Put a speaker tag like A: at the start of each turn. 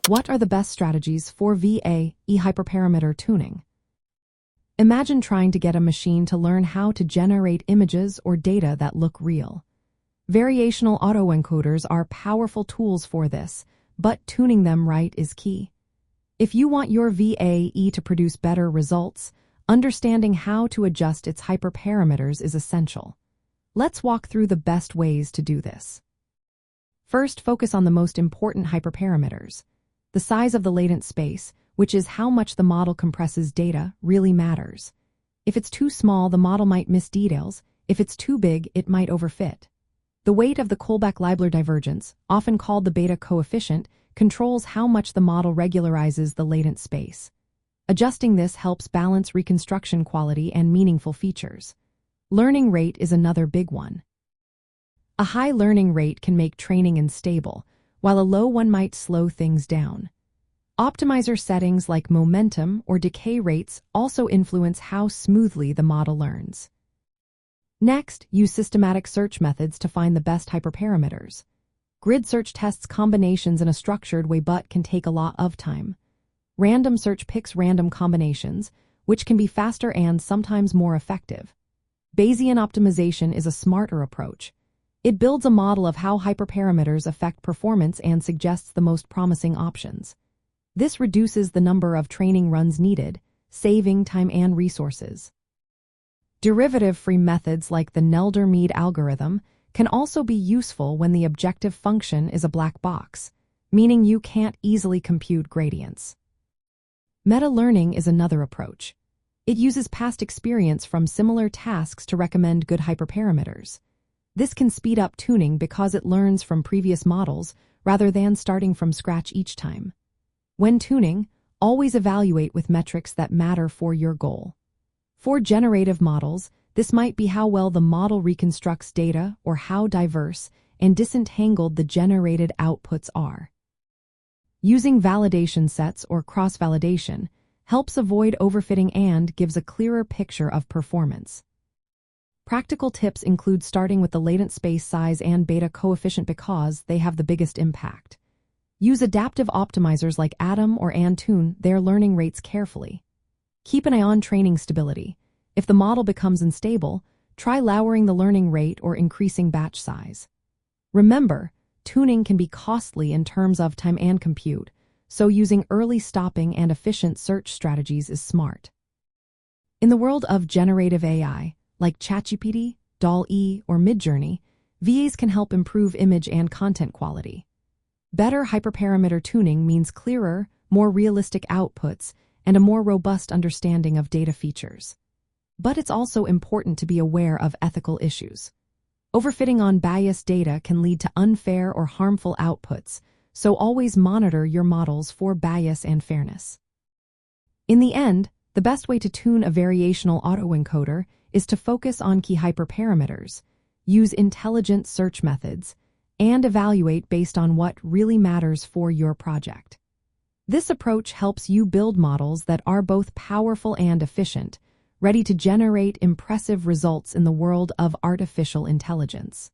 A: What are the best strategies for VAE hyperparameter tuning? Imagine trying to get a machine to learn how to generate images or data that look real. Variational autoencoders are powerful tools for this, but tuning them right is key. If you want your VAE to produce better results, understanding how to adjust its hyperparameters is essential. Let's walk through the best ways to do this. First, focus on the most important hyperparameters. The size of the latent space, which is how much the model compresses data, really matters. If it's too small, the model might miss details. If it's too big, it might overfit. The weight of the Kullback-Leibler divergence, often called the beta coefficient, controls how much the model regularizes the latent space. Adjusting this helps balance reconstruction quality and meaningful features. Learning rate is another big one. A high learning rate can make training unstable, while a low one might slow things down. Optimizer settings like momentum or decay rates also influence how smoothly the model learns. Next, use systematic search methods to find the best hyperparameters. Grid search tests combinations in a structured way but can take a lot of time. Random search picks random combinations, which can be faster and sometimes more effective. Bayesian optimization is a smarter approach. It builds a model of how hyperparameters affect performance and suggests the most promising options. This reduces the number of training runs needed, saving time and resources. Derivative-free methods like the Nelder-Mead algorithm can also be useful when the objective function is a black box, meaning you can't easily compute gradients. Meta-learning is another approach. It uses past experience from similar tasks to recommend good hyperparameters. This can speed up tuning because it learns from previous models rather than starting from scratch each time. When tuning, always evaluate with metrics that matter for your goal. For generative models, this might be how well the model reconstructs data or how diverse and disentangled the generated outputs are. Using validation sets or cross-validation helps avoid overfitting and gives a clearer picture of performance. Practical tips include starting with the latent space size and beta coefficient because they have the biggest impact. Use adaptive optimizers like Atom or Antune their learning rates carefully. Keep an eye on training stability. If the model becomes unstable, try lowering the learning rate or increasing batch size. Remember, tuning can be costly in terms of time and compute, so using early stopping and efficient search strategies is smart. In the world of generative AI, like ChatGPT, DALL-E, or Midjourney, VAs can help improve image and content quality. Better hyperparameter tuning means clearer, more realistic outputs and a more robust understanding of data features. But it's also important to be aware of ethical issues. Overfitting on biased data can lead to unfair or harmful outputs, so always monitor your models for bias and fairness. In the end, the best way to tune a variational autoencoder is to focus on key hyperparameters, use intelligent search methods, and evaluate based on what really matters for your project. This approach helps you build models that are both powerful and efficient, ready to generate impressive results in the world of artificial intelligence.